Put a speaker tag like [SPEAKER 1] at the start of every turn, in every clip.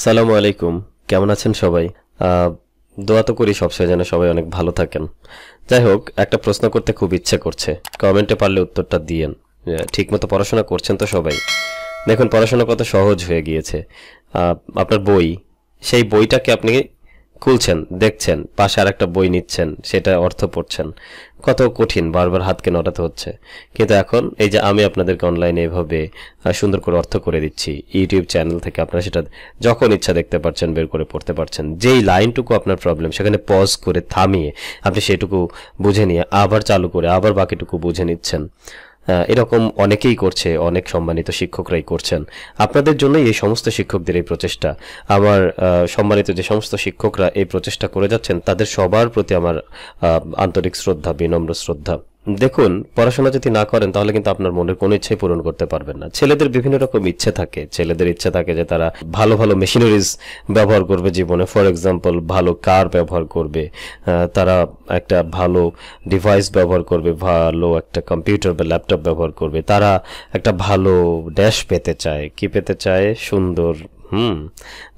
[SPEAKER 1] আসসালামু আলাইকুম। কেমন আছেন সবাই? দোয়া তো করি সবসময় যেন সবাই অনেক ভালো থাকেন। যাই হোক, একটা প্রশ্ন করতে খুব ইচ্ছে করছে, কমেন্টে পারলে উত্তরটা দিয়েন। ঠিকমতো পড়াশোনা করছেন তো সবাই? দেখুন, পড়াশোনা কত সহজ হয়ে গিয়েছে। আপনার বই, সেই বইটাকে আপনি খুলছেন, দেখছেন, পাশে আর একটা বই নিচ্ছেন, সেটা অর্থ পড়ছেন। কত কঠিন, বারবার হাতকে নড়াতে হচ্ছে। কিন্তু এখন এই যে আমি আপনাদেরকে অনলাইনে এভাবে সুন্দর করে অর্থ করে দিচ্ছি, ইউটিউব চ্যানেল থেকে আপনারা সেটা যখন ইচ্ছা দেখতে পাচ্ছেন, বের করে পড়তে পারছেন। যেই লাইনটুকু আপনার প্রবলেম, সেখানে পজ করে থামিয়ে আপনি সেটুকু বুঝে নিয়ে আবার চালু করে আবার বাকিটুকু বুঝে নিচ্ছেন। এরকম অনেকেই করছে, অনেক সম্মানিত শিক্ষকরাই করছেন। আপনাদের জন্যই এই সমস্ত শিক্ষকদের এই প্রচেষ্টা। আমার সম্মানিত যে সমস্ত শিক্ষকরা এই প্রচেষ্টা করে যাচ্ছেন, তাদের সবার প্রতি আমার আন্তরিক শ্রদ্ধা, বিনম্র শ্রদ্ধা। দেখুন, পড়াশোনা যদি না করেন তাহলে কিন্তু আপনার মনের কোনো ইচ্ছাই পূরণ করতে পারবেন না। ছেলেদের বিভিন্ন রকম ইচ্ছে থাকে। ছেলেদের ইচ্ছে থাকে যে তারা ভালো ভালো মেশিনারিজ ব্যবহার করবে জীবনে। ফর এক্সাম্পল, ভালো কার ব্যবহার করবে, তারা একটা ভালো ডিভাইস ব্যবহার করবে, ভালো একটা কম্পিউটার বা ল্যাপটপ ব্যবহার করবে, তারা একটা ভালো ড্যাশ পেতে চায়। কি পেতে চায়? সুন্দর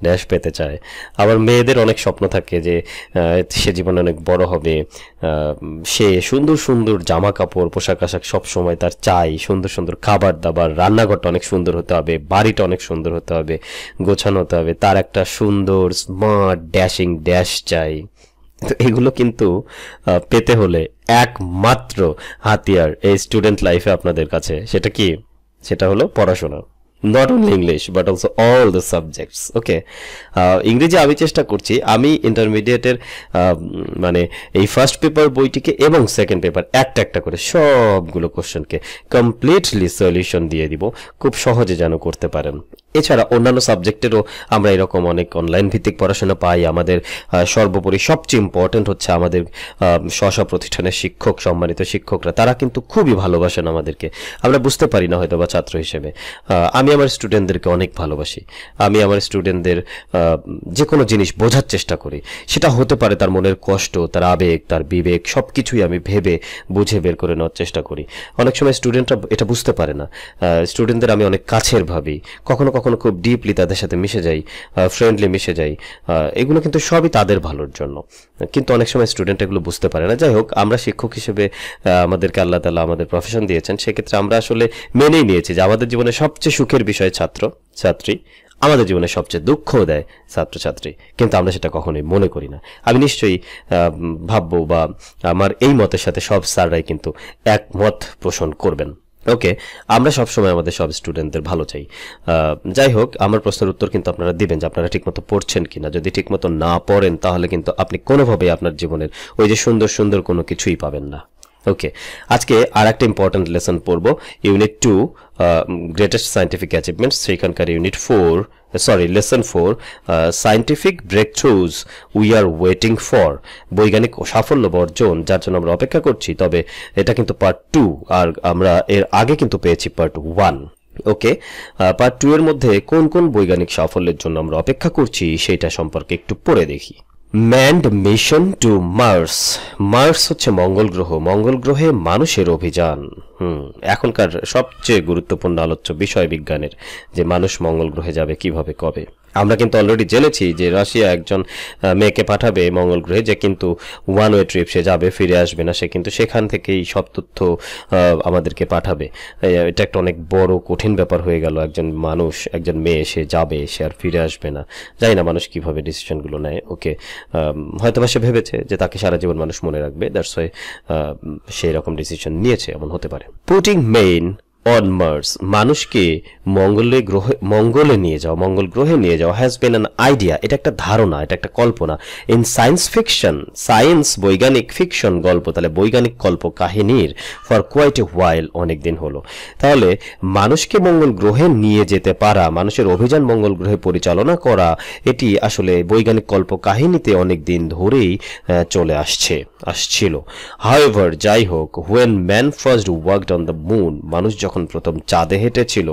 [SPEAKER 1] ড্যাশ পেতে চায়। আবার মেয়েদের অনেক স্বপ্ন থাকে যে সে জীবনে অনেক বড় হবে, সে সুন্দর সুন্দর জামা কাপড়, পোশাক আশাক সব সময় তার চাই, সুন্দর সুন্দর খাবার দাবার, রান্নাঘরটা অনেক সুন্দর হতে হবে, বাড়িটা অনেক সুন্দর হতে হবে, গোছানো হতে হবে, তার একটা সুন্দর স্মার্ট ড্যাশিং ড্যাশ চাই। তো এগুলো কিন্তু পেতে হলে একমাত্র হাতিয়ার এই স্টুডেন্ট লাইফে আপনাদের কাছে, সেটা কি? সেটা হলো পড়াশোনা। Not only English but also all the subjects. Okay, ইংরেজি আমি চেষ্টা করছি। আমি ইন্টারমিডিয়েটের মানে এই ফার্স্ট পেপার বইটিকে এবং সেকেন্ড পেপার একটা একটা করে সবগুলো কোশ্চেনকে কমপ্লিটলি সলিউশন দিয়ে দিব, খুব সহজে যেন করতে পারেন। এছাড়া অন্যান্য সাবজেক্টেরও আমরা এরকম অনেক অনলাইন ভিত্তিক পড়াশোনা পাই। আমাদের সর্বোপরি সবচেয়ে ইম্পর্টেন্ট হচ্ছে আমাদের স্ব প্রতিষ্ঠানের শিক্ষক, সম্মানিত শিক্ষকরা, তারা কিন্তু খুবই ভালোবাসেন আমাদেরকে। আমরা বুঝতে পারি না হয়তো বা ছাত্র হিসেবে। আমি আমার স্টুডেন্টদেরকে অনেক ভালোবাসি। আমি আমার স্টুডেন্টদের যে কোনো জিনিস বোঝার চেষ্টা করি। সেটা হতে পারে তার মনের কষ্ট, তার আবেগ, তার বিবেক, সব কিছুই আমি ভেবে বুঝে বের করে নেওয়ার চেষ্টা করি। অনেক সময় স্টুডেন্টরা এটা বুঝতে পারে না। স্টুডেন্টদের আমি অনেক কাছের ভাবি, কখনো কখনো খুব ডিপলি তাদের সাথে মিশে যাই, ফ্রেন্ডলি মিশে যাই। এগুলো কিন্তু সবই তাদের ভালোর জন্য, কিন্তু অনেক সময় স্টুডেন্ট এগুলো বুঝতে পারে না। যাই হোক, আমরা শিক্ষক হিসেবে আমাদেরকে আল্লাহ তাআলা আমাদের প্রফেশন দিয়েছেন, সেক্ষেত্রে আমরা আসলে মেনেই নিয়েছি যে আমাদের জীবনে সবচেয়ে সুখের বিষয় ছাত্র ছাত্রী, আমাদের জীবনে সবচেয়ে দুঃখও দেয় ছাত্রছাত্রী, কিন্তু আমরা সেটা কখনোই মনে করি না। আমি নিশ্চয়ই ভাববো, বা আমার এই মতের সাথে সব স্যাররাই কিন্তু একমত পোষণ করবেন। ওকে, আমরা সবসময় আমাদের সব স্টুডেন্টদের ভালো চাই। যাই হোক, আমার প্রশ্নের উত্তর কিন্তু আপনারা দিবেন যে আপনারা ঠিকমতো পড়ছেন কিনা। যদি ঠিকমতো না পড়েন তাহলে কিন্তু আপনি কোনোভাবেই আপনার জীবনের ওই যে সুন্দর সুন্দর কোনো কিছুই পাবেন না। ওকে, আজকে আর একটা ইম্পর্টেন্ট লেসন পড়বো, ইউনিট 2, গ্রেটেস্ট সায়েন্টিফিক অ্যাচিভমেন্টস, সেখানকার unit 4, lesson 4, scientific breakthroughs we are waiting for, বৈজ্ঞানিক সাফল্য বর্জন যার জন্য আমরা অপেক্ষা করছি। তবে এটা কিন্তু পার্ট 2, আর আমরা এর আগে কিন্তু পেয়েছি পার্ট 1। ওকে, পার্ট 2 এর মধ্যে কোন কোন বৈজ্ঞানিক সাফল্যের জন্য আমরা অপেক্ষা করছি সেটা সম্পর্কে একটু পড়ে দেখি। ম্যান্ড মিশন টু মার্স। মার্স হচ্ছে মঙ্গল গ্রহ, মঙ্গল গ্রহে মানুষের অভিযান। এখনকার সবচেয়ে গুরুত্বপূর্ণ আলোচ্য বিষয় বিজ্ঞানের, যে মানুষ মঙ্গল গ্রহে যাবে কিভাবে, কবে। আমরা কিন্তু অলরেডি জেনেছি যে রাশিয়া একজন মেয়েকে পাঠাবে মঙ্গল গ্রহে, যে কিন্তু ওয়ান ওয়ে ট্রিপ, সে যাবে ফিরে আসবে না, সে কিন্তু সেখান থেকেই সব তথ্য আমাদেরকে পাঠাবে। এটা একটা অনেক বড় কঠিন ব্যাপার হয়ে গেল। একজন মানুষ, একজন মেয়ে, সে যাবে, সে আর ফিরে আসবে না। জানি না মানুষ কিভাবে ডিসিশনগুলো নেয়। ওকে, হয়তো বা সে ভেবেছে যে তাকে সারা জীবন মানুষ মনে রাখবে, দ্যাটস ওয়াই সে এরকম ডিসিশন নিয়েছে, এমন হতে পারে। পুটিং মেইন অন মার্স, মানুষকে মঙ্গলে নিয়ে যাওয়া, মঙ্গল গ্রহে নিয়ে যাওয়া, হ্যাজ বিন অ্যান আইডিয়া, এটা একটা ধারণা, এটা একটা কল্পনা। ইন সায়েন্স ফিকশন, সায়েন্স বৈজ্ঞানিক, ফিকশন গল্প, তাহলে বৈজ্ঞানিক কল্প কাহিনীর, ফর কোয়াইট এ হোয়াইল, অনেক দিন হলো। তাহলে মানুষকে মঙ্গল গ্রহে নিয়ে যেতে পারা, মানুষের অভিযান মঙ্গল গ্রহে পরিচালনা করা, এটি আসলে বৈজ্ঞানিক কল্প কাহিনীতে অনেক দিন ধরেই চলে আসছিল। হাউএভার, যাই হোক, when man first worked on the moon, মানুষ যখন প্রথম চাঁদে হেঁটেছিল,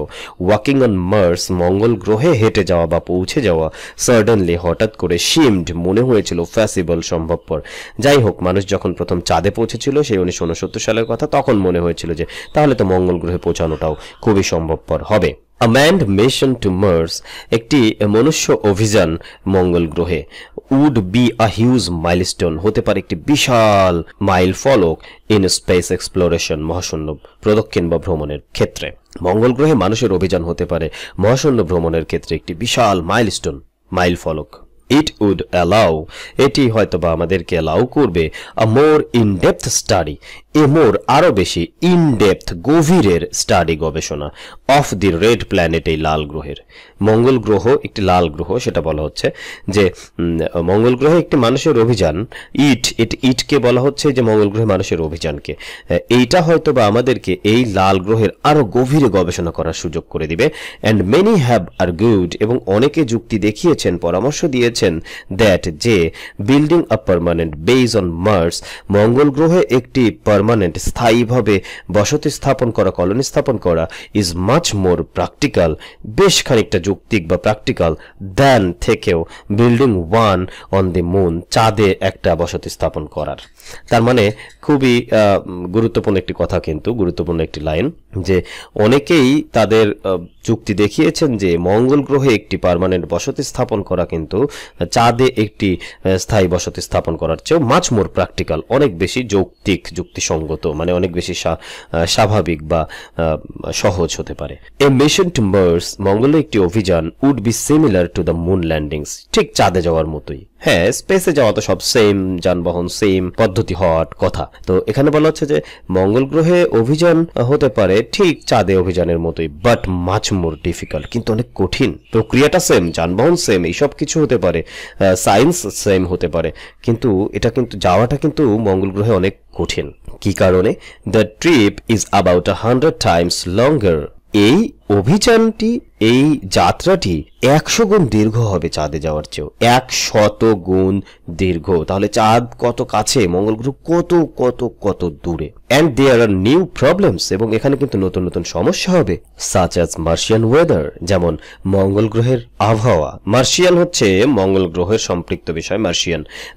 [SPEAKER 1] ওয়াকিং অন মার্স, মঙ্গল গ্রহে হেঁটে যাওয়া বা পৌঁছে যাওয়া, সাডেনলি, হঠাৎ করে, সিমড, মনে হয়েছিল, ফ্যাসিবল, সম্ভবপর। যাই হোক, মানুষ যখন প্রথম চাঁদে পৌঁছেছিল, সেই 1969 সালের কথা, তখন মনে হয়েছিল যে তাহলে তো মঙ্গল গ্রহে পৌঁছানোটাও খুবই সম্ভবপর হবে। A manned mission to Mars, একটি মনুষ্য অভিযান মঙ্গল গ্রহে, would be a huge milestone, হতে পারে একটি বিশাল মাইল ফলক in space exploration, মহাশূন্য প্রদক্ষিণ বা ভ্রমণের ক্ষেত্রে। মঙ্গল গ্রহে মানুষের অভিযান হতে পারে মহাশূন্য ভ্রমণের ক্ষেত্রে একটি বিশাল মাইলস্টোন, মাইল ফলক। It would allow, এটি হয়তোবা আমাদেরকে allow করবে a more in-depth study, আরো বেশি in-depth গভীরের স্টাডি গবেষণা of the red planet, এই লাল গ্রহের। মঙ্গল গ্রহ একটি লাল গ্রহ, সেটা বলা হচ্ছে যে মঙ্গল গ্রহে একটি মানুষের অভিযান, ইটকে বলা হচ্ছে যে মঙ্গল গ্রহে মানুষের অভিযানকে, এইটা হয়তোবা আমাদেরকে এই লাল গ্রহের আরো গভীরে গবেষণা করার সুযোগ করে দিবে। and many have argued, এবং অনেকে যুক্তি দেখিয়েছেন, পরামর্শ দিয়েছেন that যে building a permanent base on Mars, মঙ্গল গ্রহে একটি পার্মানেন্ট স্থায়ীভাবে বসতি স্থাপন করা, কলোনি স্থাপন করা ইজ মাচ মোর প্র্যাকটিক্যাল, বেশ খানিকটা যৌক্তিক বা প্র্যাকটিক্যাল দ্যান থেকেও building one on the moon, চাঁদে একটা বসতি স্থাপন করার। তার মানে খুবই গুরুত্বপূর্ণ একটি কথা, কিন্তু গুরুত্বপূর্ণ একটি লাইন, যে অনেকেই তাদের যুক্তি দেখিয়েছেন যে মঙ্গল গ্রহে একটি পার্মানেন্ট বসতি স্থাপন করা কিন্তু চাঁদে একটি স্থায়ী বসতি স্থাপন করার চেয়েও মাচ মোর প্র্যাকটিক্যাল, অনেক বেশি যৌক্তিক, যুক্তিসঙ্গত, মানে অনেক বেশি স্বাভাবিক বা সহজ হতে পারে। এ মিশন টু মার্স, মঙ্গলে একটি অভিযান, would be similar to the moon landings, ঠিক চাঁদে যাওয়ার মতোই। হ্যাঁ, স্পেসে যাওয়া তো সব সেম, যানবাহন সেম, পদ্ধতি হওয়ার কথা। তো এখানে বলা হচ্ছে যে মঙ্গল গ্রহে অভিযান হতে পারে ঠিক চাঁদে অভিযানের মতোই, বাট মাচ মোর ডিফিকাল্ট, কিন্তু অনেক কঠিন। প্রক্রিয়াটা সেম, যানবাহন সেম, এইসব কিছু হতে পারে, সায়েন্স সেম হতে পারে, কিন্তু যাওয়াটা কিন্তু মঙ্গল গ্রহে অনেক কঠিন। কি কারণে? The trip is about 100 times longer, এই অভিযানটি, এই যাত্রাটি 100 গুণ দীর্ঘ হবে চাঁদে যাওয়ার চেয়েও, 100 গুণ দীর্ঘ। তাহলে চাঁদ কত কাছে, মঙ্গল গ্রহ কত কত কত দূরে। And there are new problems, এবং এখানে কিন্তু নতুন নতুন সমস্যা হবে, সাচ অ্যাজ মার্শিয়ান ওয়েদার, যেমন মঙ্গল গ্রহের আবহাওয়া। মার্শিয়ান হচ্ছে মঙ্গল গ্রহের সম্পৃক্ত বিষয়,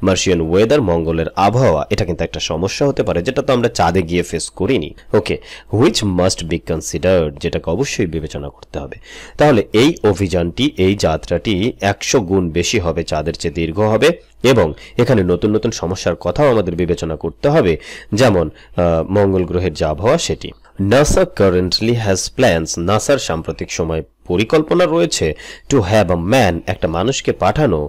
[SPEAKER 1] মার্শিয়ান ওয়েদার, মঙ্গলের আবহাওয়া, এটা কিন্তু একটা সমস্যা হতে পারে, যেটা তো আমরা চাঁদে গিয়ে ফেস করিনি। ওকে, হুইচ মাস্ট বি কনসিডার্ড, যেটাকে অবশ্যই বিবেচনা করতে হবে। তাহলে এই অভিযানটি, এই যাত্রাটি 100 গুণ বেশি হবে, চাঁদের চেয়ে দীর্ঘ হবে, এবং এখানে নতুন নতুন সমস্যার কথাও আমাদের বিবেচনা করতে হবে, যেমন মঙ্গল গ্রহের যে আবহাওয়া সেটি। নাসা কারেন্টলি হ্যাজ প্ল্যানস, নাসার সাম্প্রতিক সময় পরিকল্পনা রয়েছে টু হ্যাভ আ ম্যান, একটা মানুষকে পাঠানো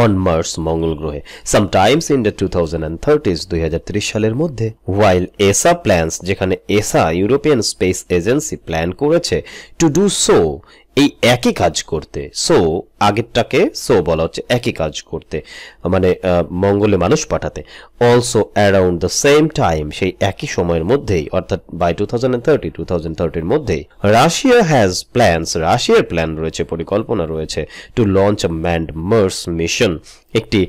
[SPEAKER 1] অন মার্স, মঙ্গল গ্রহে, সামটাইমস ইন দ্য 2030s, 2030 সালের মধ্যে। ওয়াইল এসা প্ল্যানস, যেখানে এসা ইউরোপিয়ান স্পেস এজেন্সি প্ল্যান করেছে টু ডু সো, এই একই কাজ করতে। সো আগেরটাকে সো বলা হচ্ছে একই কাজ করতে, মানে মঙ্গলে মানুষ পাঠাতে। Also around the same time, সেই একই সময়ের মধ্যেই, অর্থাৎ বাই 2030 মধ্যেই। রাশিয়া হ্যাজ প্ল্যানস, রাশিয়ার প্ল্যান রয়েছে, পরিকল্পনা রয়েছে to launch a manned Mars mission, একটি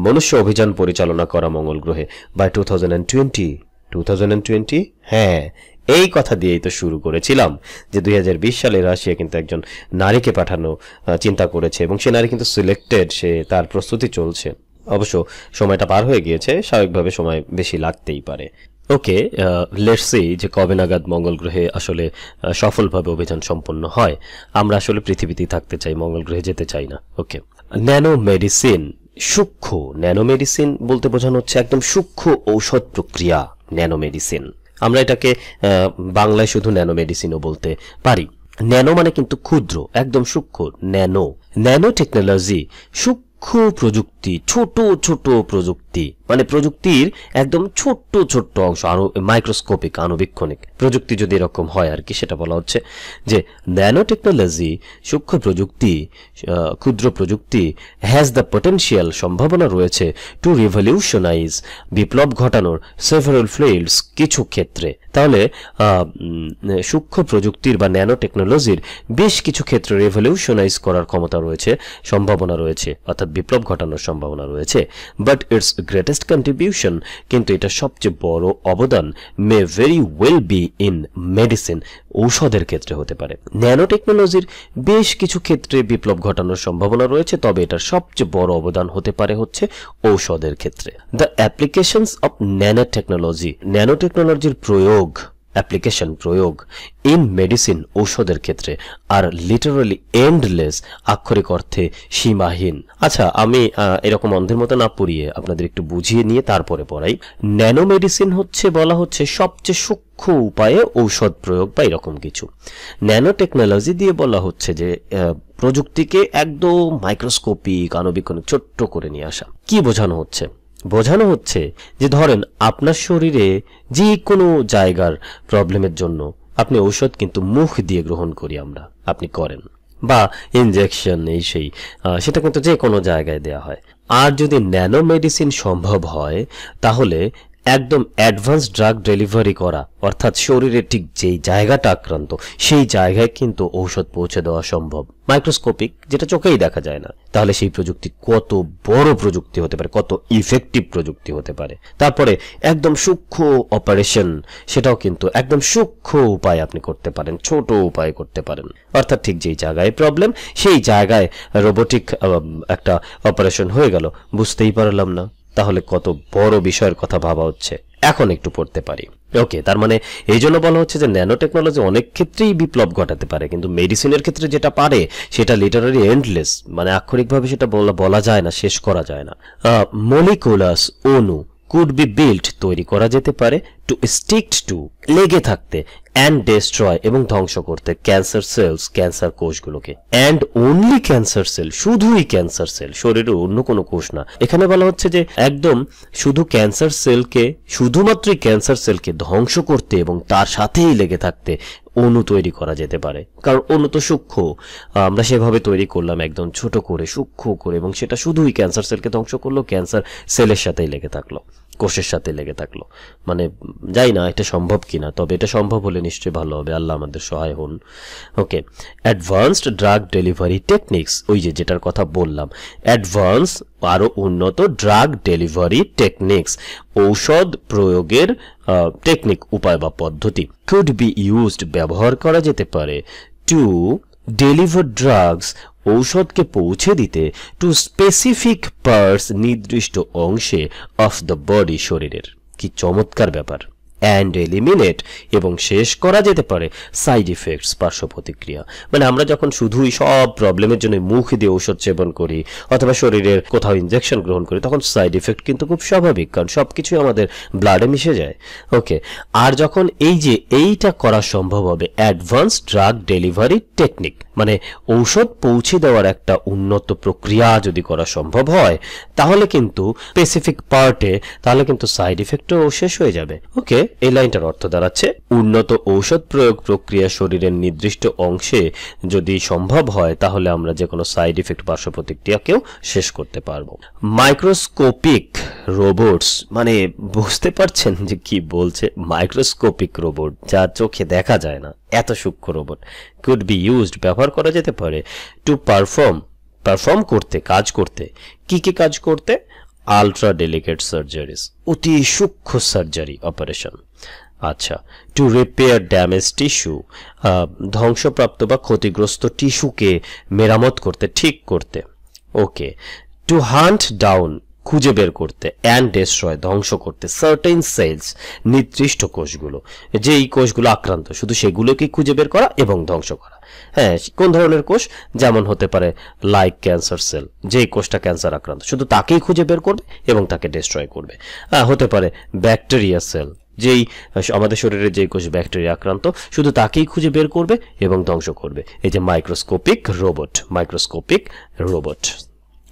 [SPEAKER 1] মনুষ্য অভিযান পরিচালনা করা মঙ্গল গ্রহে বাই 2020। হ্যাঁ, এই কথা দিয়েই তো শুরু করেছিলাম যে 2020 সালে রাশিয়া কিন্তু একজন নারীকে পাঠানো চিন্তা করেছে, এবং সে নারী কিন্তু সিলেক্টেড, সে তার প্রস্তুতি চলছে। অবশ্য সময়টা পার হয়ে গিয়েছে, স্বাভাবিকভাবে সময় বেশি লাগতেই পারে। ওকে, লেটস সি যে কবে নাগাদ মঙ্গল গ্রহে আসলে সফলভাবে অভিযান সম্পন্ন হয়। আমরা আসলে পৃথিবীতেই থাকতে চাই, মঙ্গল গ্রহে যেতে চাই না। ওকে, ন্যানো মেডিসিন, সূক্ষ্ম, ন্যানো মেডিসিন বলতে বোঝানো হচ্ছে একদম সূক্ষ্ম ঔষধ প্রক্রিয়া, ন্যানো মেডিসিন। আমরা এটাকে বাংলায় শুধু ন্যানো মেডিসিনও বলতে পারি। ন্যানো মানে কিন্তু ক্ষুদ্র, একদম সূক্ষ্ম, ন্যানো টেকনোলজি, সূক্ষ্ম প্রযুক্তি, ছোট ছোট প্রযুক্তি, মানে প্রযুক্তির একদম ছোট্ট ছোট্ট অংশ, মাইক্রোস্কোপিক, আণুবীক্ষণিক প্রযুক্তি যদি এরকম হয় আর কি, সেটা বলা হচ্ছে যে ন্যানো টেকনোলজি, সূক্ষ্ম প্রযুক্তি, ক্ষুদ্র প্রযুক্তি, হ্যাজ দ্য পটেনশিয়াল, সম্ভাবনা রয়েছে, টু রিভলিউশনাইজ, বিপ্লব ঘটানোর, সেভারাল ফিল্ডস, কিছু ক্ষেত্রে। তাহলে সূক্ষ্ম প্রযুক্তির বা ন্যানো টেকনোলজির বেশ কিছু ক্ষেত্রে রিভলিউশনাইজ করার ক্ষমতা রয়েছে, সম্ভাবনা রয়েছে, অর্থাৎ বিপ্লব ঘটানোর সম্ভাবনা রয়েছে। বাট ইটস গ্রেটেস্ট কন্ট্রিবিউশন, কিন্তু এটা সবচেয়ে বড় অবদান, may very well be in medicine, ঔষধের ক্ষেত্রে হতে পারে। ন্যানো টেকনোলজির বেশ কিছু ক্ষেত্রে বিপ্লব ঘটানোর সম্ভাবনা রয়েছে, তবে এটার সবচেয়ে বড় অবদান হতে পারে হচ্ছে ঔষধের ক্ষেত্রে। The applications of nano technology, nano টেকনোলজির প্রয়োগ, অ্যাপ্লিকেশন প্রয়োগ ইন মেডিসিন ঔষধের ক্ষেত্রে আর লিটারালি এন্ডলেস, আক্ষরিক অর্থে সীমাহীন। আচ্ছা, আমি এরকম অন্ধের মতো না পড়িয়ে আপনাদের একটু বুঝিয়ে নিয়ে তারপরে পড়াই। ন্যানো মেডিসিন হচ্ছে বলা হচ্ছে সবচেয়ে সূক্ষ্ম উপায়ে ঔষধ প্রয়োগ বা এরকম কিছু। ন্যানো টেকনোলজি দিয়ে বলা হচ্ছে যে প্রযুক্তিকে একদম মাইক্রোস্কোপিক আণবিক ছোট্ট করে নিয়ে আসা। কি বোঝানো হচ্ছে? বোঝানো হচ্ছে যে ধরেন আপনার শরীরে যে কোনো জায়গার প্রবলেমের জন্য আপনি ঔষধ কিন্তু মুখ দিয়ে গ্রহণ করি আমরা, আপনি করেন, বা ইনজেকশন এই সেই, সেটা কিন্তু যে কোনো জায়গায় দেয়া হয়। আর যদি ন্যানো মেডিসিন সম্ভব হয় তাহলে একদম অ্যাডভান্স ড্রাগ ডেলিভারি করা, অর্থাৎ শরীরের ঠিক যেই জায়গাটা আক্রান্ত সেই জায়গায় কিন্তু ঔষধ পৌঁছে দেওয়া সম্ভব, মাইক্রোস্কোপিক, যেটা চোখেই দেখা যায় না। তাহলে সেই প্রযুক্তি কত বড় প্রযুক্তি হতে পারে, কত ইফেক্টিভ প্রযুক্তি হতে পারে। তারপরে একদম সূক্ষ্ম অপারেশন, সেটাও কিন্তু একদম সূক্ষ্ম উপায় আপনি করতে পারেন, ছোট উপায় করতে পারেন, অর্থাৎ ঠিক যেই জায়গায় প্রবলেম সেই জায়গায় রোবোটিক একটা অপারেশন হয়ে গেল, বুঝতেই পারলাম না। তাহলে কত বড় বিষয়ের কথা ভাবা হচ্ছে। এখন একটু পড়তে পারি। ওকে, তার মানে এই জন্য বলা হচ্ছে যে ন্যানো টেকনোলজি অনেক ক্ষেত্রেই বিপ্লব ঘটাতে পারে, কিন্তু মেডিসিনের ক্ষেত্রে যেটা পারে সেটা লিটারালি এন্ডলেস, মানে আক্ষরিকভাবে সেটা বলা যায় না, শেষ করা যায় না। মলিকুলাস অণু কুড বি বিল্ট, তৈরি করা যেতে পারে, টু স্টিক টু, লেগে থাকতে, অ্যান্ড ডেস্ট্রয়, এবং ধ্বংস করতে, ক্যান্সার সেলস, ক্যান্সার কোষগুলোকে। অ্যান্ড অনলি ক্যান্সার সেল, শুধুই ক্যান্সার সেল, শরীরের অন্য কোনো কোষ না। এখানে বলা হচ্ছে যে একদম শুধু ক্যান্সার সেলকে, শুধুমাত্রই ক্যান্সার সেলকে ধ্বংস করতে এবং তার সাথেই লেগে থাকতে অণু তৈরি করা যেতে পারে। কারণ অণু তো সূক্ষ্ম, আমরা সেভাবে তৈরি করলাম একদম ছোট করে, সূক্ষ্ম করে, এবং সেটা শুধুই ক্যান্সার সেলকে ধ্বংস করলো, ক্যান্সার সেলের সাথেই লেগে থাকলো, কোষের সাথে লেগে থাকলো। মানে যাই না এটা সম্ভব কিনা, তবে এটা সম্ভব হলে নিশ্চয়ই ভালো হবে, আল্লাহ আমাদের সহায় হন। ওকে, অ্যাডভান্সড ড্রাগ ডেলিভারি টেকনিক্স, ওই যে যেটার কথা বললাম, অ্যাডভান্স আরো উন্নত ড্রাগ ডেলিভারি টেকনিক্স, ঔষধ প্রয়োগের টেকনিক, উপায় বা পদ্ধতি, কুড বি ইউজড, ব্যবহার করা যেতে পারে, টু ডেলিভার ড্রাগস, ঔষধকে পৌঁছে দিতে, টু স্পেসিফিক পার্টস, নির্দিষ্ট অংশে, অফ দ্য বডি, শরীরের। কি চমৎকার ব্যাপার। অ্যান্ড এলিমিনেট, এবং শেষ করা যেতে পারে, সাইড ইফেক্টস, পার্শ্ব প্রতিক্রিয়া। মানে আমরা যখন শুধুই সব প্রবলেমের জন্য মুখ দিয়ে ঔষধ সেবন করি অথবা শরীরের কোথাও ইনজেকশন গ্রহণ করি, তখন সাইড ইফেক্ট কিন্তু খুব স্বাভাবিক, কারণ সবকিছুই আমাদের ব্লাডে মিশে যায়। ওকে, আর যখন এই যে এইটা করা সম্ভব হবে, অ্যাডভান্স ড্রাগ ডেলিভারি টেকনিক, মানে ঔষধ পৌঁছে দেওয়ার একটা উন্নত প্রক্রিয়া যদি করা সম্ভব হয়, তাহলে কিন্তু স্পেসিফিক পার্টে, তাহলে কিন্তু সাইড ইফেক্টও শেষ হয়ে যাবে। ওকে, এই লাইনটার অর্থ দাঁড়াচ্ছে উন্নত ঔষধ প্রয়োগ প্রক্রিয়া শরীরের নির্দিষ্ট অংশে যদি সম্ভব হয়, তাহলে আমরা যে কোনো সাইড ইফেক্ট, পার্শ্ব প্রতিক্রিয়াকেও শেষ করতে পারবো। মাইক্রোস্কোপিক রোবটস, মানে বুঝতে পারছেন যে কি বলছে, মাইক্রোস্কোপিক রোবট, যা চোখে দেখা যায় না, এত সূক্ষ্ম রোবট, কুড বি ইউজড, ব্যবহার করা যেতে পারে, টু পারফর্ম করতে, কাজ করতে। কি কি কাজ করতে? আলট্রা ডেলিকেট সার্জারিজ, অতি সূক্ষ্ম সার্জারি, অপারেশন। আচ্ছা, টু রিপেয়ার ড্যামেজ টিস্যু, ধ্বংসপ্রাপ্ত বা ক্ষতিগ্রস্ত টিস্যুকে মেরামত করতে, ঠিক করতে। ওকে, টু হান্ট ডাউন, খুঁজে বের করতে, অ্যান্ড ডেস্ট্রয়, ধ্বংস করতে, সার্টেন সেলস, নির্দিষ্ট কোষগুলো, যেই কোষগুলো আক্রান্ত শুধু সেগুলোকে খুঁজে বের করা এবং ধ্বংস করা। হ্যাঁ, কোন ধরনের কোষ? যেমন হতে পারে লাইক ক্যান্সার সেল, যেই কোষটা ক্যান্সার আক্রান্ত শুধু তাকেই খুঁজে বের করবে এবং তাকে ডেস্ট্রয় করবে। হতে পারে ব্যাকটেরিয়া সেল, যেই আমাদের শরীরে যেই কোষ ব্যাকটেরিয়া আক্রান্ত শুধু তাকেই খুঁজে বের করবে এবং ধ্বংস করবে। এই যে মাইক্রোস্কোপিক রোবট।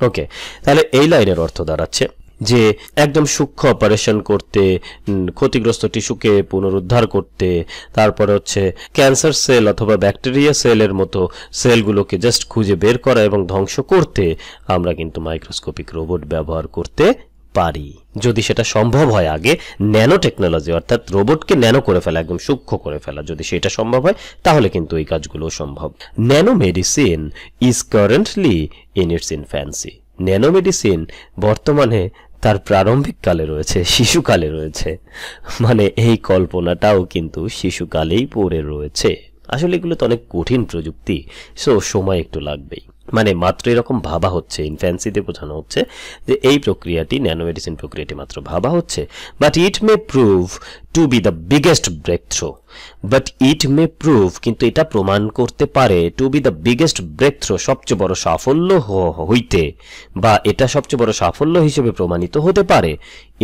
[SPEAKER 1] ওকে, তাহলে এই লাইনের অর্থ দাঁড়াচ্ছে যে একদম সূক্ষ্ম অপারেশন করতে, ক্ষতিগ্রস্ত টিস্যুকে পুনরুদ্ধার করতে, তারপরে হচ্ছে ক্যান্সার সেল অথবা ব্যাকটেরিয়া সেলের মতো সেলগুলোকে জাস্ট খুঁজে বের করা এবং ধ্বংস করতে আমরা কিন্তু মাইক্রোস্কোপিক রোবট ব্যবহার করতে পারি, যদি সেটা সম্ভব হয়। আগে ন্যানো টেকনোলজি, অর্থাৎ রোবটকে ন্যানো করে ফেলা, একদম সূক্ষ্ম করে ফেলা, যদি সেটা সম্ভব হয় তাহলে কিন্তু এই কাজগুলো সম্ভব। Nano medicine is currently in it's infancy, nano medicine বর্তমানে তার প্রারম্ভিক কালে রয়েছে, শিশুকালে রয়েছে, মানে এই কল্পনাটাও কিন্তু শিশুকালেই পড়ে রয়েছে। আসলে এগুলো তো অনেক কঠিন প্রযুক্তি, সো সময় একটু লাগবেই। মানে মাত্র এরকম ভাবা হচ্ছে, ইনফ্যান্সিতে বোঝানো হচ্ছে যে এই প্রক্রিয়াটি, ন্যানোমেডিসিন প্রক্রিয়াটি মাত্র ভাবা হচ্ছে। But it may prove to be the biggest breakthrough, but it may prove, কিন্তু এটা প্রমাণ করতে পারে, to be the biggest breakthrough, সবচেয়ে বড় সাফল্য হইতে, বা এটা সবচেয়ে বড় সাফল্য হিসেবে প্রমাণিত হতে পারে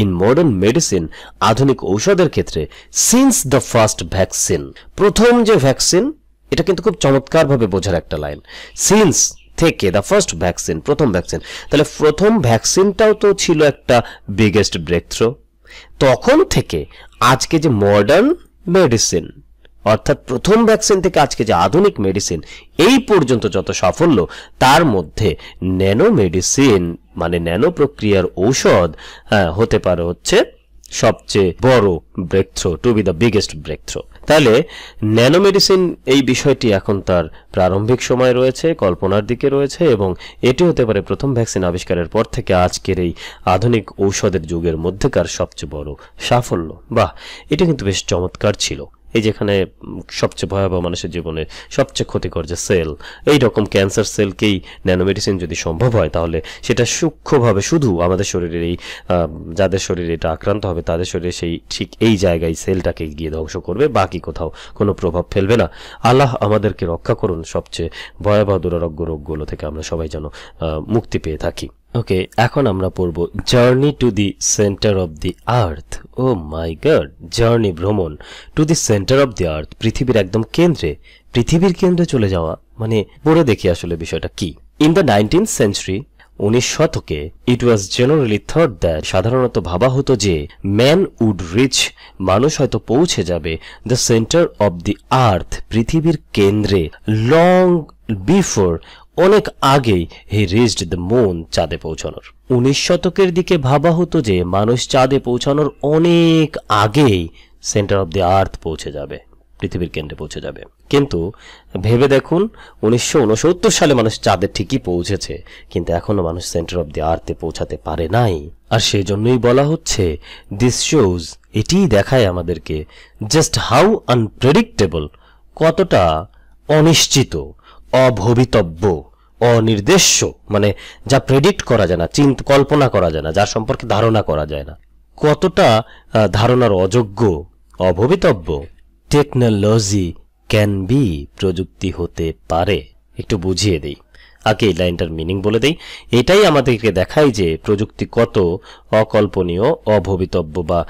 [SPEAKER 1] ইন মডার্ন মেডিসিন, আধুনিক ঔষধের ক্ষেত্রে, সিন্স দ্য ফার্স্ট ভ্যাকসিন, প্রথম যে ভ্যাকসিন, এটা কিন্তু খুব চমৎকারভাবে বোঝার একটা লাইন, সিন্স থেকে দ্য ফার্স্ট ভ্যাকসিন, প্রথম ভ্যাকসিন, তাহলে প্রথম ভ্যাকসিনটাও তো ছিল একটা বিগেস্ট ব্রেক থ্রো। তখন থেকে আজকে যে মডার্ন মেডিসিন, অর্থাৎ প্রথম ভ্যাকসিন থেকে আজকে যে আধুনিক মেডিসিন, এই পর্যন্ত যত সাফল্য, তার মধ্যে ন্যানো মেডিসিন মানে ন্যানো প্রক্রিয়ার ঔষধ হতে পারে হচ্ছে সবচেয়ে বড় breakthrough, to be the biggest breakthrough. তাহলে ন্যানো মেডিসিন এই বিষয়টি এখন তার প্রারম্ভিক সময় রয়েছে, কল্পনার দিকে রয়েছে, এবং এটি হতে পারে প্রথম ভ্যাকসিন আবিষ্কারের পর থেকে আজকের এই আধুনিক ঔষধের যুগের মধ্যেকার সবচেয়ে বড় সাফল্য। বাহ, এটা কিন্তু বেশ চমৎকার ছিল। এই যেখানে সবচেয়ে ভয়াবহ মানুষের জীবনে সবচেয়ে ক্ষতিকর যে সেল, এই রকম ক্যান্সার সেলকেই ন্যানোমেডিসিন যদি সম্ভব হয়, তাহলে সেটা সূক্ষ্মভাবে শুধু আমাদের শরীরের এই যাদের শরীরে এটা আক্রান্ত হবে তাদের শরীরে সেই ঠিক এই জায়গায় সেলটাকে গিয়ে ধ্বংস করবে, বাকি কোথাও কোনো প্রভাব ফেলবে না। আল্লাহ আমাদেরকে রক্ষা করুন সবচেয়ে ভয়াবহ দুরারোগ্য রোগগুলো থেকে আমরা সবাই যেন মুক্তি পেয়ে থাকি। ওকে, এখন আমরা পড়ব journey to the centre of the earth. Oh my god, journey, ভ্রমণ, to the centre of the earth, পৃথিবীর একদম কেন্দ্রে, পৃথিবীর কেন্দ্রে চলে যাওয়া, মানে পড়ে দেখি আসলে বিষয়টা কি। ইন দ্য 19th সেঞ্চুরি, 19 শতকে, ইট ওয়াজ জেনারেলি থট দ্যাট, সাধারণত ভাবা হতো যে, ম্যান উড রিচ, মানুষ হয়তো পৌঁছে যাবে, the centre of the earth, পৃথিবীর কেন্দ্রে, লং বিফোর, অনেক আগেই, হি রিচড দ্য মুন, চাঁদে পৌঁছানোর। 19 শতকের দিকে ভাবা হতো যে মানুষ চাঁদে পৌঁছানোর অনেক আগেই সেন্টার অফ দি আর্থ পৌঁছে যাবে, পৃথিবীর কেন্দ্রে পৌঁছে যাবে। কিন্তু ভেবে দেখুন, 1969 সালে মানুষ চাঁদে ঠিকই পৌঁছেছে, কিন্তু এখনো মানুষ সেন্টার অফ দি আর্থে পৌঁছাতে পারে নাই। আর সেজন্যই বলা হচ্ছে, দিস শোজ, এটিই দেখায় আমাদেরকে, জাস্ট হাউ আনপ্রেডিক্টেবল, কতটা অনিশ্চিত, অভবিতব্য, অনির্দেশ্য, মানে যা প্রেডিক্ট করা যায় না, কল্পনা করা যায় না, যার সম্পর্কে ধারণা করা যায় না, কতটা ধারণার অযোগ্য, অভবিতব্য টেকনোলজি ক্যান বি, প্রযুক্তি হতে পারে। একটু বুঝিয়ে দেই, আগে এই লাইনটার মিনিং বলে দেই। এটাই আমাদেরকে দেখায় যে প্রযুক্তি কত অকল্পনীয়, অভবিতব্য বা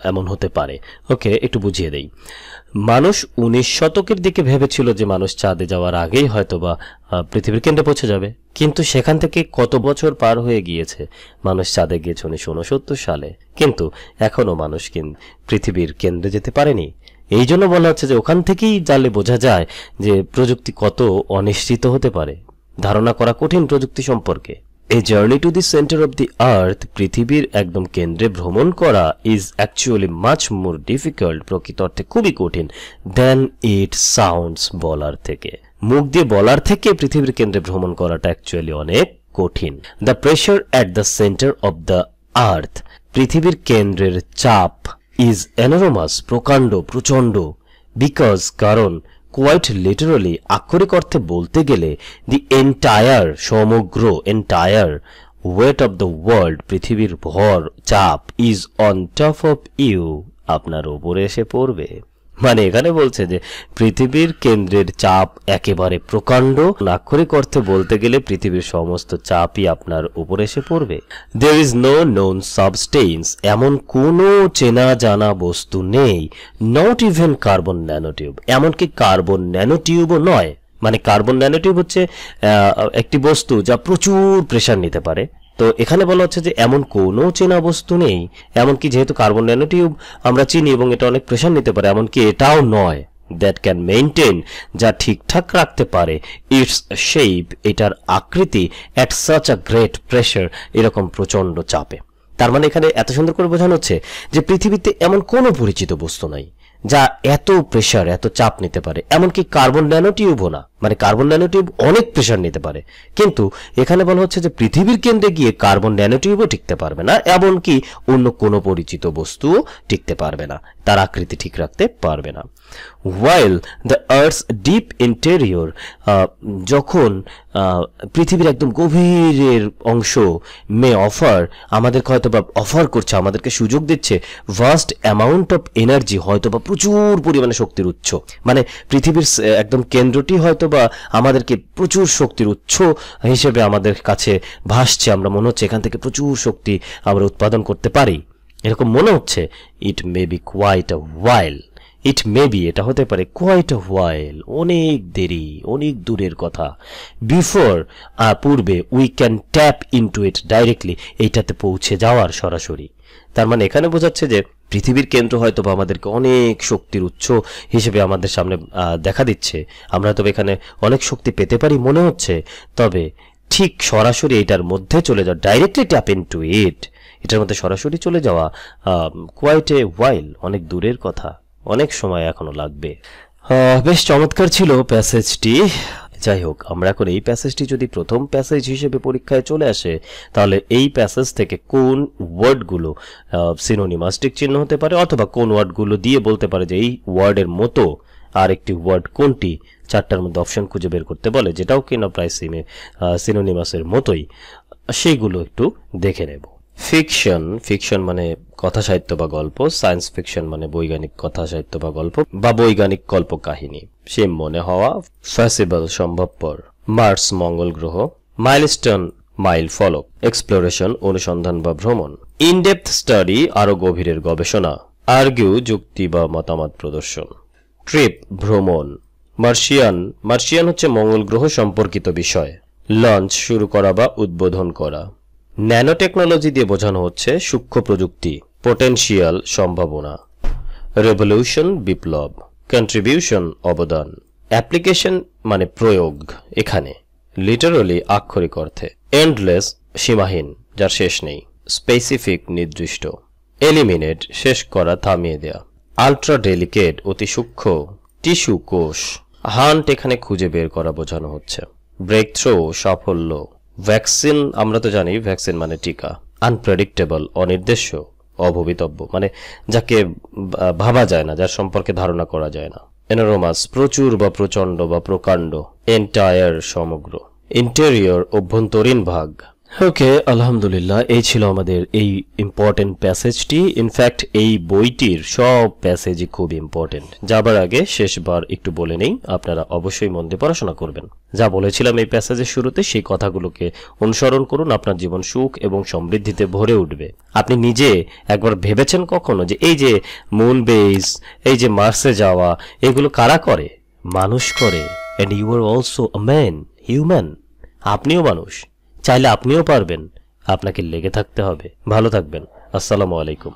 [SPEAKER 1] এমন হতে পারে। ওকে, একটু বুঝিয়ে দেই। মানুষ 19 শতকের দিকে ভেবেছিল যে মানুষ চাঁদে যাওয়ার আগেই হয়তো বা পৃথিবীর কেন্দ্রে পৌঁছে যাবে, কিন্তু সেখান থেকে কত বছর পার হয়ে গিয়েছে, মানুষ চাঁদে গিয়েছে 1969 সালে, কিন্তু এখনো মানুষ পৃথিবীর কেন্দ্রে যেতে পারেনি। এই জন্য বলা হচ্ছে যে ওখান থেকেই জানলে বোঝা যায় যে প্রযুক্তি কত অনিশ্চিত হতে পারে, ধারণা করা কঠিন প্রযুক্তি সম্পর্কে। এই journey to the centre of the earth, পৃথিবীর একদম কেন্দ্রে ভ্রমণ করা, is actually much more difficult, প্রকৃত অর্থে খুবই কঠিন, দেন ইট সাউন্ডস, বলার থেকে, মুখ দিয়ে বলার থেকে পৃথিবীর কেন্দ্রে ভ্রমণ করাটা অ্যাকচুয়ালি অনেক কঠিন। The pressure at the centre of the earth, পৃথিবীর কেন্দ্রের চাপ, ইজ এনরমাস, প্রকাণ্ড, প্রচণ্ড, বিকজ, কারণ, কোয়াইট লিটারালি, আক্ষরিক অর্থে বলতে গেলে, দি এন্টায়ার, সমগ্র, entire weight of the world, পৃথিবীর ভর, চাপ, is on top of you, আপনার ওপরে এসে পড়বে। মানে এখানে বলছে যে পৃথিবীর কেন্দ্রের চাপ একেবারে প্রকাণ্ড, আক্ষরিক অর্থে বলতে গেলে পৃথিবীর সমস্ত চাপই আপনার উপরে এসে পড়বে। There is no known substance, এমন কোনো চেনা জানা বস্তু নেই, নট ইভেন কার্বন ন্যানোটিউব, এমনকি কার্বন ন্যানোটিউবও নয়। মানে কার্বন ন্যানোটিউব হচ্ছে একটি বস্তু যা প্রচুর প্রেসার নিতে পারে। তো এখানে বলা হচ্ছে যে এমন কোনো চেনা বস্তু নেই, এমনকি যেহেতু কার্বন ন্যানোটিউব আমরা চিনি এবং এটা অনেক প্রেসার নিতে পারে, এমনকি এটাও নয়, দ্যাট ক্যান মেইনটেইন, যা ঠিকঠাক রাখতে পারে, ইটস শেপ, এটার আকৃতি, at such a great pressure, এরকম প্রচন্ড চাপে। তার মানে এখানে এত সুন্দর করে বোঝানো হচ্ছে যে পৃথিবীতে এমন কোনো পরিচিত বস্তু নাই যা এত প্রেসার, এত চাপ নিতে পারে, এমনকি কার্বন ন্যানোটিউবও না। মানে কার্বন ন্যানোটিউব অনেক প্রেসার নিতে পারে, কিন্তু এখানে বলা হচ্ছে যে পৃথিবীর কেন্দ্রে গিয়ে কার্বন ন্যানোটিউবও টিকতে পারবে না, এমনকি অন্য কোনো পরিচিত বস্তুও টিকতে পারবে না, তার আকৃতি ঠিক রাখতে পারবে না। while the earth's deep interior, যখন পৃথিবীর একদম গভীরের অংশ মে অফার, আমাদেরকে হয়তো বা অফার করছে, আমাদেরকে সুযোগ দিচ্ছে ভাস্ট অ্যামাউন্ট অফ এনার্জি, হয়তো বা প্রচুর পরিমাণে শক্তির উৎস, মানে পৃথিবীর একদম কেন্দ্রটি হয়তো বা আমাদেরকে প্রচুর শক্তির উৎস হিসেবে আমাদের কাছে ভাসছে, আমরা মনে হচ্ছে এখান থেকে প্রচুর শক্তি আমরা উৎপাদন করতে পারি, এরকম মনে হচ্ছে। It may be quite a while, it may be এটা হতে পারে কোয়াইট আ ওয়াইল, অনেক দেরি, অনেক দূরের কথা, বিফোর পূর্বে we can tap into it directly, এইটাতে পৌঁছে যাওয়ার সরাসরি। তার মানে এখানে বোঝাচ্ছে যে পৃথিবীর কেন্দ্র হয়তো বা আমাদেরকে অনেক শক্তির উৎস হিসেবে আমাদের সামনে দেখা দিচ্ছে, আমরা হয়তো এখানে অনেক শক্তি পেতে পারি মনে হচ্ছে, তবে ঠিক সরাসরি এটার মধ্যে চলে যাওয়া, ডাইরেক্টলি ট্যাপ ইনটু ইট, এটার মধ্যে সরাসরি চলে যাওয়া কোয়াইট এ ওয়াইল, অনেক দূরের কথা, অনেক সময় এখনো লাগবে। বেশ চমৎকার ছিল প্যাসেজটি। যাই হোক, আমরা এখন এই প্যাসেজটি যদি প্রথম প্যাসেজ হিসেবে পরীক্ষায় চলে আসে, তাহলে এই প্যাসেজ থেকে কোন ওয়ার্ডগুলো সিনোনিমাস্টিক চিহ্ন হতে পারে, অথবা কোন ওয়ার্ডগুলো দিয়ে বলতে পারে যে এই ওয়ার্ডের মতো আর একটি ওয়ার্ড কোনটি, চারটার মধ্যে অপশন খুঁজে বের করতে বলে, যেটাও কিনা প্রায় সিনোনিমাসের মতোই, সেইগুলো একটু দেখে নেব। ফিকশন, ফিকশন মানে কথা সাহিত্য বা গল্প, সায়েন্স ফিকশন মানে বৈজ্ঞানিক কথা সাহিত্য বা গল্প বা বৈজ্ঞানিক কল্প কাহিনী। সে মনে হওয়া, ফেসিবল সম্ভবপর, মার্স মঙ্গল গ্রহ, মাইলস্টোন মাইল ফলক, এক্সপ্লোরেশন অনুসন্ধান বা ভ্রমণ, ইনডেপথ স্টাডি আরো গভীরের গবেষণা, আর্গিউ যুক্তি বা মতামত প্রদর্শন, ট্রিপ ভ্রমণ, মার্শিয়ান, মার্শিয়ান হচ্ছে মঙ্গল গ্রহ সম্পর্কিত বিষয়, লঞ্চ শুরু করা বা উদ্বোধন করা, ন্যানো টেকনোলজি দিয়ে বোঝানো হচ্ছে সূক্ষ্ম প্রযুক্তি, পোটেনশিয়াল সম্ভাবনা, রেভলিউশন বিপ্লব, কন্ট্রিবিউশন অবদান, অ্যাপ্লিকেশন মানে প্রয়োগ, এখানে লিটারালি আক্ষরিক অর্থে, এন্ডলেস সীমাহীন যার শেষ নেই, স্পেসিফিক নির্দিষ্ট, এলিমিনেট শেষ করা থামিয়ে দেয়া, আলট্রা ডেলিকেট অতি সূক্ষ্ম, টিস্যু কোষ, হান্ট এখানে খুঁজে বের করা বোঝানো হচ্ছে, ব্রেক থ্রু সাফল্য, ভ্যাকসিন আমরা তো জানি ভ্যাকসিন মানে টিকা, আনপ্রেডিক্টেবল অনির্দেশ্য অভবিতব্য মানে যাকে ভাবা যায় না, যার সম্পর্কে ধারণা করা যায় না, এনোরমাস প্রচুর বা প্রচণ্ড বা প্রকাণ্ড, এন্টায়ার সমগ্র, ইন্টেরিয়র অভ্যন্তরীণ ভাগ। ওকে, আলহামদুলিল্লাহ, এই ছিল আমাদের এই ইম্পর্টেন্ট প্যাসেজটি। ইনফ্যাক্ট এই বইটির সব প্যাসেজই খুব ইম্পর্টেন্ট। যাবার আগে শেষবার একটু বলে নেই, আপনারা অবশ্যই মন দিয়ে পড়াশোনা করবেন। যা বলেছিলাম এই প্যাসেজের শুরুতে, সেই কথাগুলোকে অনুসরণ করুন, আপনার জীবন সুখ এবং সমৃদ্ধিতে ভরে উঠবে। আপনি নিজে একবার ভেবেছেন কখনো যে এই যে মুন বেস, এই যে মার্সে যাওয়া, এগুলো কারা করে? মানুষ করে। And you are also a man, human. আপনিও মানুষ, চাইলে আপনিও পারবেন, আপনাকে লেগে থাকতে হবে। ভালো থাকবেন। আসসালামু আলাইকুম।